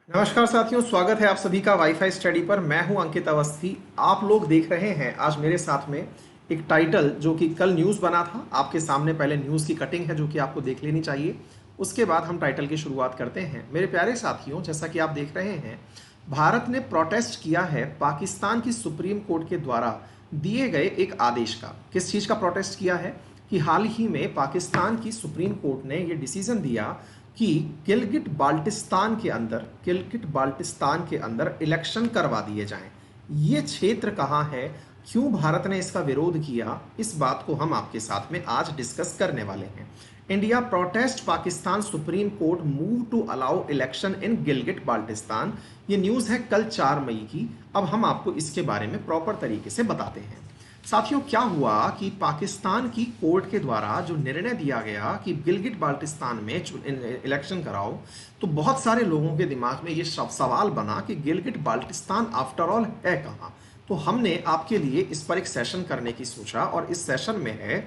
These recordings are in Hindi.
नमस्कार साथियों, स्वागत है आप सभी का वाईफाई स्टडी पर। मैं हूं अंकित अवस्थी। आप लोग देख रहे हैं आज मेरे साथ में एक टाइटल जो कि कल न्यूज़ बना था आपके सामने। पहले न्यूज़ की कटिंग है जो कि आपको देख लेनी चाहिए, उसके बाद हम टाइटल की शुरुआत करते हैं। मेरे प्यारे साथियों, जैसा कि आप देख रहे हैं, भारत ने प्रोटेस्ट किया है पाकिस्तान की सुप्रीम कोर्ट के द्वारा दिए गए एक आदेश का। किस चीज़ का प्रोटेस्ट किया है कि हाल ही में पाकिस्तान की सुप्रीम कोर्ट ने ये डिसीजन दिया कि गिलगिट बाल्टिस्तान के अंदर इलेक्शन करवा दिए जाएं। ये क्षेत्र कहाँ है, क्यों भारत ने इसका विरोध किया, इस बात को हम आपके साथ में आज डिस्कस करने वाले हैं। India protest Pakistan supreme court move to allow election in Gilgit Baltistan. ये न्यूज़ है कल 4 मई की। अब हम आपको इसके बारे में प्रॉपर तरीके से बताते हैं। साथियों, क्या हुआ कि पाकिस्तान की कोर्ट के द्वारा जो निर्णय दिया गया कि गिलगिट बाल्टिस्तान में इलेक्शन कराओ, तो बहुत सारे लोगों के दिमाग में ये सवाल बना कि गिलगिट बाल्टिस्तान आफ्टर ऑल है कहाँ। तो हमने आपके लिए इस पर एक सेशन करने की सोचा और इस सेशन में है,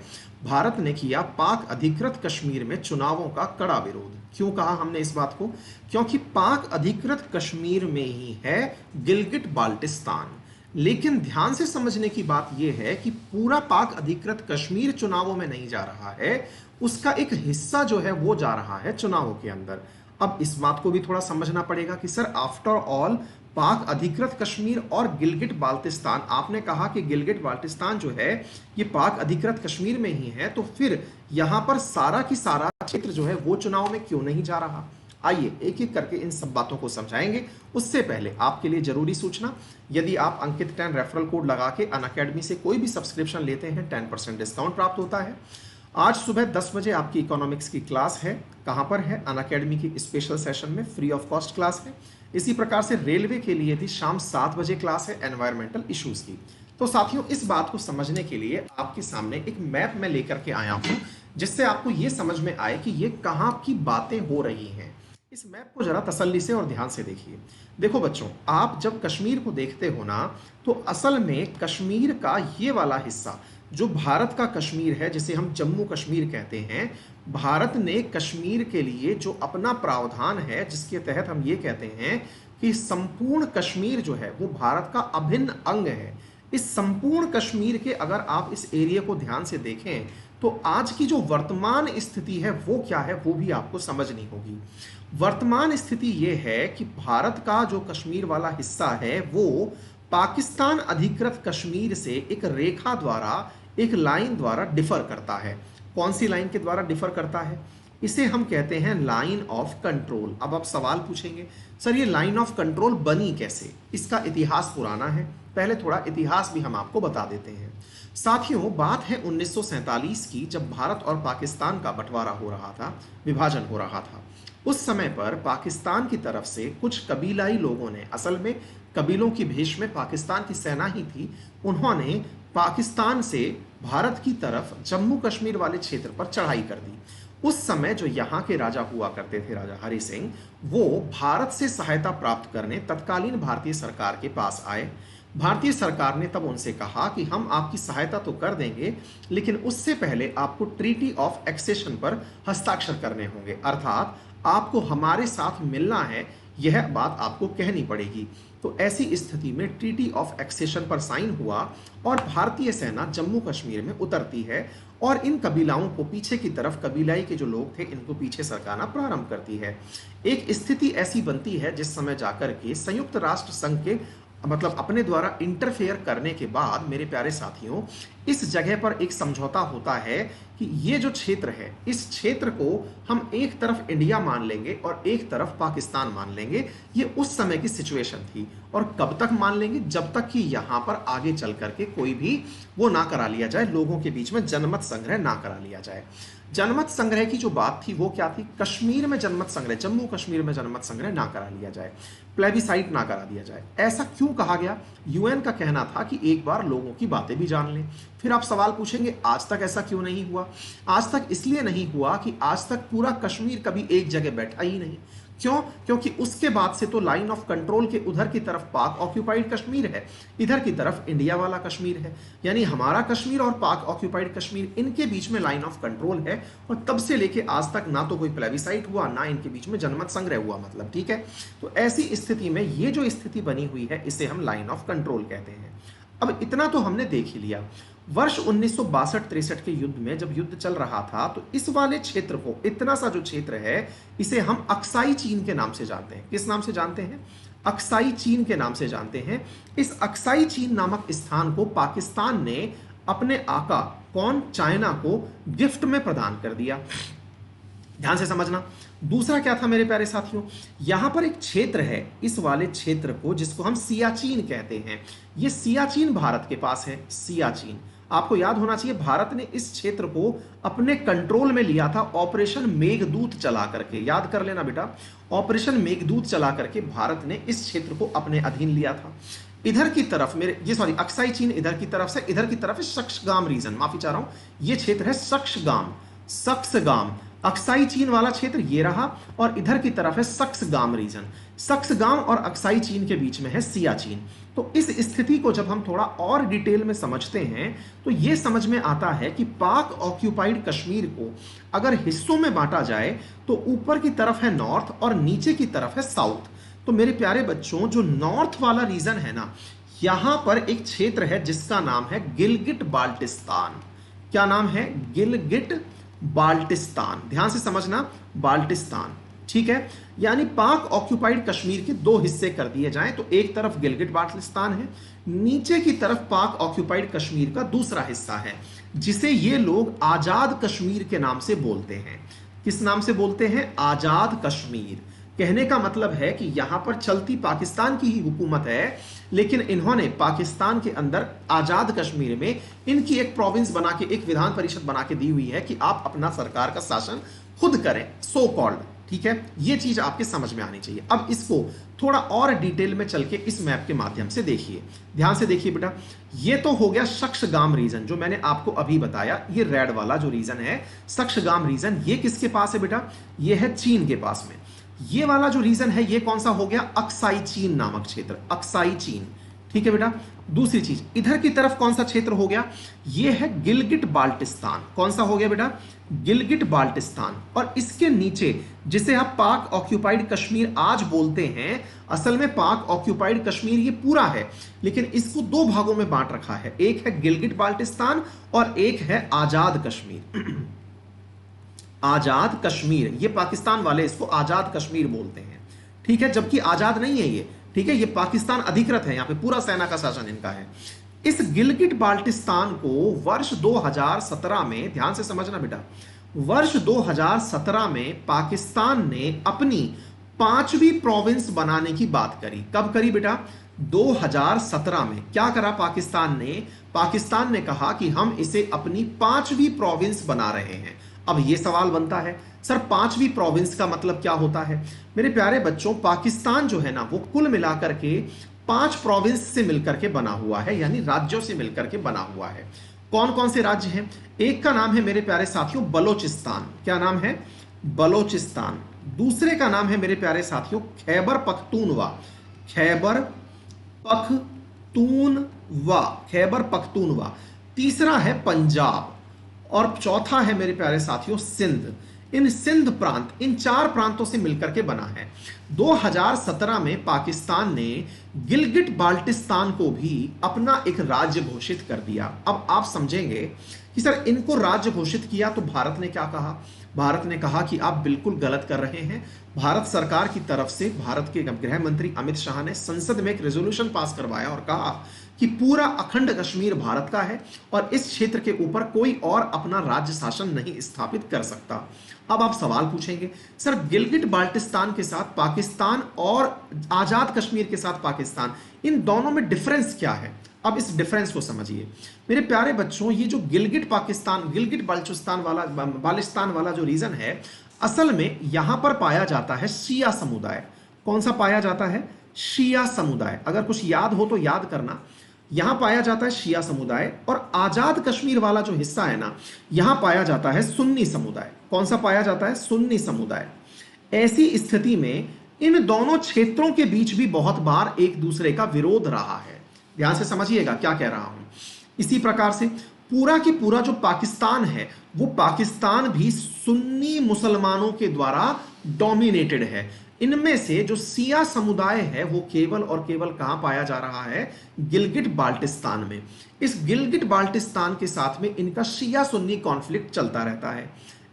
भारत ने किया पाक अधिकृत कश्मीर में चुनावों का कड़ा विरोध। क्यों कहा हमने इस बात को? क्योंकि पाक अधिकृत कश्मीर में ही है गिलगिट बाल्टिस्तान। लेकिन ध्यान से समझने की बात यह है कि पूरा पाक अधिकृत कश्मीर चुनावों में नहीं जा रहा है, उसका एक हिस्सा जो है वो जा रहा है चुनावों के अंदर। अब इस बात को भी थोड़ा समझना पड़ेगा कि सर आफ्टर ऑल पाक अधिकृत कश्मीर और गिलगिट बाल्टिस्तान, आपने कहा कि गिलगिट बाल्टिस्तान जो है ये पाक अधिकृत कश्मीर में ही है, तो फिर यहां पर सारा की सारा क्षेत्र जो है वो चुनाव में क्यों नहीं जा रहा? आइए एक एक करके इन सब बातों को समझाएंगे। उससे पहले आपके लिए जरूरी सूचना, यदि आप अंकित 10 रेफरल कोड लगा के अनअकैडमी से कोई भी सब्सक्रिप्शन लेते हैं 10% डिस्काउंट प्राप्त होता है। आज सुबह 10 बजे आपकी इकोनॉमिक्स की क्लास है। कहां पर है? अनअकैडमी की स्पेशल सेशन में फ्री ऑफ कॉस्ट क्लास है। इसी प्रकार से रेलवे के लिए भी शाम 7 बजे क्लास है एनवायरमेंटल इश्यूज की। तो साथियों, इस बात को समझने के लिए आपके सामने एक मैप में लेकर के आया हूं, जिससे आपको यह समझ में आए कि ये कहां की बातें हो रही हैं। इस मैप को जरा तसल्ली से और ध्यान से देखिए। देखो बच्चों, आप जब कश्मीर को देखते हो ना, तो असल में कश्मीर का ये वाला हिस्सा जो भारत का कश्मीर है, जिसे हम जम्मू कश्मीर कहते हैं, भारत ने कश्मीर के लिए जो अपना प्रावधान है, जिसके तहत हम ये कहते हैं कि संपूर्ण कश्मीर जो है वो भारत का अभिन्न अंग है। इस संपूर्ण कश्मीर के अगर आप इस एरिया को ध्यान से देखें, तो आज की जो वर्तमान स्थिति है वो क्या है, वो भी आपको समझनी होगी। वर्तमान स्थिति ये है कि भारत का जो कश्मीर वाला हिस्सा है वो पाकिस्तान अधिकृत कश्मीर से एक रेखा द्वारा, एक लाइन द्वारा डिफर करता है। कौन सी लाइन के द्वारा डिफर करता है? इसे हम कहते हैं लाइन ऑफ कंट्रोल। अब आप सवाल पूछेंगे, सर ये लाइन ऑफ कंट्रोल बनी कैसे? इसका इतिहास पुराना है, पहले थोड़ा इतिहास भी हम आपको बता देते हैं। साथियों, बात है 1947 की, जब भारत और पाकिस्तान का बंटवारा हो रहा था, विभाजन हो रहा था। उस समय पर पाकिस्तान की तरफ से कुछ कबीलाई लोगों ने, असल में कबीलों की भेष में पाकिस्तान की सेना ही थी, उन्होंने पाकिस्तान से भारत की तरफ जम्मू कश्मीर वाले क्षेत्र पर चढ़ाई कर दी। उस समय जो यहाँ के राजा हुआ करते थे, राजा हरि सिंह, वो भारत से सहायता प्राप्त करने तत्कालीन भारतीय सरकार के पास आए। भारतीय सरकार ने तब उनसे कहा कि हम आपकी सहायता तो कर देंगे, लेकिन उससे पहले आपको ट्रीटी ऑफ एक्सेशन पर हस्ताक्षर करने होंगे, अर्थात आपको हमारे साथ मिलना है, यह बात आपको कहनी पड़ेगी। तो ऐसी स्थिति में ट्रीटी ऑफ एक्सेशन पर साइन हुआ और भारतीय सेना जम्मू कश्मीर में उतरती है और इन कबीलाओं को, पीछे की तरफ कबीलाई के जो लोग थे, इनको पीछे सरकाना प्रारंभ करती है। एक स्थिति ऐसी बनती है जिस समय जाकर के संयुक्त राष्ट्र संघ के, मतलब अपने द्वारा इंटरफेयर करने के बाद, मेरे प्यारे साथियों, इस जगह पर एक समझौता होता है कि ये जो क्षेत्र है, इस क्षेत्र को हम एक तरफ इंडिया मान लेंगे और एक तरफ पाकिस्तान मान लेंगे। ये उस समय की सिचुएशन थी। और कब तक मान लेंगे? जब तक कि यहां पर आगे चल करके कोई भी वो ना करा लिया जाए, लोगों के बीच में जनमत संग्रह ना करा लिया जाए। जनमत संग्रह की जो बात थी वो क्या थी? कश्मीर में जनमत संग्रह, जम्मू कश्मीर में जनमत संग्रह ना करा लिया जाए, प्लेबिसाइट ना करा दिया जाए। ऐसा क्यों कहा गया? यूएन का कहना था कि एक बार लोगों की बातें भी जान लें। फिर आप सवाल पूछेंगे, आज तक ऐसा क्यों नहीं हुआ? आज तक इसलिए नहीं हुआ कि आज तक पूरा कश्मीर कभी एक जगह बैठा ही नहीं। क्यों? क्योंकि उसके बाद से तो लाइन ऑफ कंट्रोल के उधर की तरफ पाक ऑक्यूपाइड कश्मीर है, इधर की तरफ इंडिया वाला कश्मीर है, यानी हमारा कश्मीर और पाक ऑक्यूपाइड कश्मीर, इनके बीच में लाइन ऑफ कंट्रोल है। और तब से लेके आज तक ना तो कोई प्लेबिसाइट हुआ, ना इनके बीच में जनमत संग्रह हुआ, मतलब ठीक है। तो ऐसी स्थिति में ये जो स्थिति बनी हुई है इसे हम लाइन ऑफ कंट्रोल कहते हैं। अब इतना तो हमने देख ही लिया। वर्ष 1962-63 के युद्ध में जब युद्ध चल रहा था तो इस वाले क्षेत्र को, इतना सा जो क्षेत्र है, इसे हम अक्साई चीन के नाम से जानते हैं। किस नाम से जानते हैं? अक्साई चीन के नाम से जानते हैं। इस अक्साई चीन नामक स्थान को पाकिस्तान ने अपने आका, कौन? चाइना को गिफ्ट में प्रदान कर दिया। ध्यान से समझना। दूसरा क्या था मेरे प्यारे साथियों, यहां पर एक क्षेत्र है, इस वाले क्षेत्र को, जिसको हम सियाचिन कहते हैं। ये सियाचिन भारत के पास है। सियाचिन, आपको याद होना चाहिए, भारत ने इस क्षेत्र को अपने कंट्रोल में लिया था ऑपरेशन मेघदूत चला करके। याद कर लेना बेटा, ऑपरेशन मेघदूत चला करके भारत ने इस क्षेत्र को अपने अधीन लिया था। इधर की तरफ अक्साई चीन इधर की तरफ से, इधर की तरफ है सक्सगाम रीजन, माफी चाह रहा हूं, ये क्षेत्र है सक्सगाम। अक्साई चीन वाला क्षेत्र ये रहा, और इधर की तरफ है सक्सगाम रीजन। सक्सगाम और अक्साई चीन के बीच में है सियाचिन। तो इस स्थिति को जब हम थोड़ा और डिटेल में समझते हैं तो यह समझ में आता है कि पाक ऑक्यूपाइड कश्मीर को अगर हिस्सों में बांटा जाए तो ऊपर की तरफ है नॉर्थ और नीचे की तरफ है साउथ। तो मेरे प्यारे बच्चों, जो नॉर्थ वाला रीजन है ना, यहां पर एक क्षेत्र है जिसका नाम है गिलगिट बाल्टिस्तान। क्या नाम है? गिलगिट बाल्टिस्तान। ध्यान से समझना, बाल्टिस्तान, ठीक है। यानी पाक ऑक्यूपाइड कश्मीर के दो हिस्से कर दिए जाएं तो एक तरफ गिलगिट बाल्टिस्तान है, नीचे की तरफ पाक ऑक्यूपाइड कश्मीर का दूसरा हिस्सा है, जिसे ये लोग आजाद कश्मीर के नाम से बोलते हैं। किस नाम से बोलते हैं? आजाद कश्मीर। कहने का मतलब है कि यहां पर चलती पाकिस्तान की ही हुकूमत है, लेकिन इन्होंने पाकिस्तान के अंदर आजाद कश्मीर में इनकी एक प्रोविंस बना के, एक विधान परिषद बना के दी हुई है कि आप अपना सरकार का शासन खुद करें, सो कॉल्ड, ठीक है। ये चीज आपके समझ में आनी चाहिए। अब इसको थोड़ा और डिटेल में चल के इस मैप के माध्यम से देखिए, ध्यान से देखिए बेटा। ये तो हो गया सक्सगाम रीजन, जो मैंने आपको अभी बताया। ये रेड वाला जो रीजन है सक्सगाम रीजन, ये किसके पास है बेटा? ये है चीन के पास में। ये वाला जो रीजन है ये कौन सा हो गया? अक्साई चीन नामक क्षेत्र, अक्साई चीन, ठीक है बेटा। दूसरी चीज, इधर की तरफ कौन सा क्षेत्र हो गया? ये है गिलगिट बाल्टिस्तान। कौन सा हो गया बेटा? गिलगिट बाल्टिस्तान। और इसके नीचे, जिसे आप पाक ऑक्यूपाइड कश्मीर आज बोलते हैं, असल में पाक ऑक्यूपाइड कश्मीर ये पूरा है, लेकिन इसको दो भागों में बांट रखा है। एक है गिलगिट बाल्टिस्तान और एक है आजाद कश्मीर। आजाद कश्मीर, ये पाकिस्तान वाले इसको आजाद कश्मीर बोलते हैं, ठीक है, जबकि आजाद नहीं है ये, ठीक है। ये पाकिस्तान अधिकृत है, यहां पे पूरा सेना का शासन इनका है। इस गिलगिट बाल्टिस्तान को वर्ष 2017 में, ध्यान से समझना बेटा, वर्ष 2017 में पाकिस्तान ने अपनी 5वीं प्रोविंस बनाने की बात करी। कब करी बेटा? 2017 में। क्या करा पाकिस्तान ने? पाकिस्तान ने कहा कि हम इसे अपनी 5वीं प्रोविंस बना रहे हैं। अब यह सवाल बनता है, सर 5वीं प्रोविंस का मतलब क्या होता है? मेरे प्यारे बच्चों, पाकिस्तान जो है ना, वो कुल मिलाकर के 5 प्रोविंस से मिलकर के बना हुआ है, यानी राज्यों से मिलकर के बना हुआ है। कौन कौन से राज्य हैं? एक का नाम है मेरे प्यारे साथियों बलोचिस्तान। क्या नाम है? बलोचिस्तान। दूसरे का नाम है मेरे प्यारे साथियों खैबर पख्तूनवा। खैबर पख्तूनवा, खैबर पख्तूनवा। तीसरा है पंजाब, और चौथा है मेरे प्यारे साथियों सिंध। इन सिंध प्रांत, इन 4 प्रांतों से मिलकर के बना है। 2017 में पाकिस्तान ने गिलगिट बाल्टिस्तान को भी अपना एक राज्य घोषित कर दिया। अब आप समझेंगे कि सर इनको राज्य घोषित किया तो भारत ने क्या कहा? भारत ने कहा कि आप बिल्कुल गलत कर रहे हैं। भारत सरकार की तरफ से भारत के गृह मंत्री अमित शाह ने संसद में एक रेजोल्यूशन पास करवाया और कहा कि पूरा अखंड कश्मीर भारत का है और इस क्षेत्र के ऊपर कोई और अपना राज्य शासन नहीं स्थापित कर सकता। अब आप सवाल पूछेंगे, सर गिलगिट बाल्टिस्तान के साथ पाकिस्तान और आजाद कश्मीर के साथ पाकिस्तान, इन दोनों में डिफरेंस क्या है? अब इस डिफरेंस को समझिए मेरे प्यारे बच्चों। ये जो गिलगिट बाल्टिस्तान वाला जो रीजन है, असल में यहां पर पाया जाता है शिया समुदाय। कौन सा पाया जाता है? शिया समुदाय। अगर कुछ याद हो तो याद करना, यहां पाया जाता है शिया समुदाय। और आजाद कश्मीर वाला जो हिस्सा है ना, यहां पाया जाता है सुन्नी समुदाय। कौन सा पाया जाता है? सुन्नी समुदाय। ऐसी स्थिति में इन दोनों क्षेत्रों के बीच भी बहुत बार एक दूसरे का विरोध रहा है। ध्यान से समझिएगा क्या कह रहा हूं। इसी प्रकार से पूरा की पूरा जो पाकिस्तान है, वो पाकिस्तान भी सुन्नी मुसलमानों के द्वारा डोमिनेटेड है। इनमें से जो सिया समुदाय है वो केवल और केवल कहां पाया जा रहा है? गिलगिट बाल्टिस्तान में। इस गिलगिट बाल्टिस्तान के साथ में इनका शिया सुन्नी कॉन्फ्लिक्ट चलता रहता है।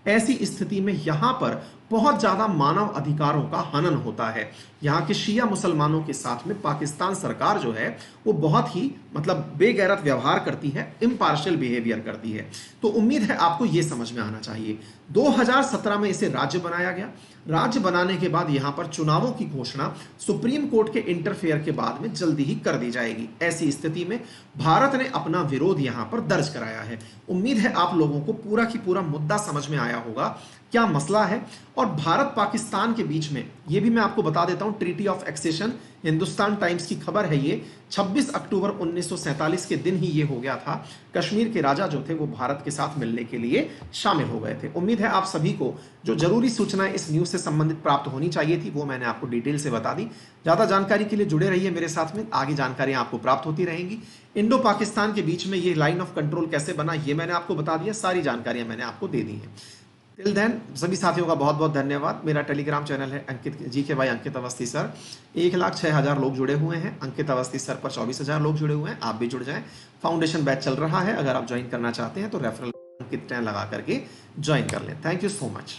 ऐसी स्थिति में यहां पर बहुत ज्यादा मानव अधिकारों का हनन होता है। यहाँ के शिया मुसलमानों के साथ में पाकिस्तान सरकार जो है वो बहुत ही मतलब बेगैरत व्यवहार करती है, इम्पार्शियल बिहेवियर करती है। तो उम्मीद है आपको ये समझ में आना चाहिए। 2017 में इसे राज्य बनाया गया। राज्य बनाने के बाद यहाँ पर चुनावों की घोषणा सुप्रीम कोर्ट के इंटरफेयर के बाद में जल्दी ही कर दी जाएगी। ऐसी स्थिति में भारत ने अपना विरोध यहाँ पर दर्ज कराया है। उम्मीद है आप लोगों को पूरा की पूरा मुद्दा समझ में आया होगा, क्या मसला है। और भारत पाकिस्तान के बीच में ये भी मैं आपको बता देता हूं, treaty of accession, Hindustan Times की खबर है ये, 26 अक्टूबर 1947 के दिन ही ये हो गया था। कश्मीर के राजा जो थे वो भारत के साथ मिलने के लिए शामिल हो गए थे। उम्मीद है आप सभी को जो जरूरी सूचनाएं इस न्यूज से संबंधित प्राप्त होनी चाहिए थी वो मैंने आपको डिटेल से बता दी। ज्यादा जानकारी के लिए जुड़े रहिए मेरे साथ में, आगे जानकारियां आपको प्राप्त होती रहेंगी। इंडो पाकिस्तान के बीच में ये लाइन ऑफ कंट्रोल कैसे बना ये मैंने आपको बता दिया, सारी जानकारियां मैंने आपको दे दी हैं। टिल देन सभी साथियों का बहुत बहुत धन्यवाद। मेरा टेलीग्राम चैनल है अंकित जी के भाई अंकित अवस्थी सर। 1,06,000 लोग जुड़े हुए हैं। अंकित अवस्थी सर पर 24,000 लोग जुड़े हुए हैं। आप भी जुड़ जाएं। फाउंडेशन बैच चल रहा है, अगर आप ज्वाइन करना चाहते हैं तो रेफरल अंकित 10 लगा करके ज्वाइन कर लें। Thank you so much.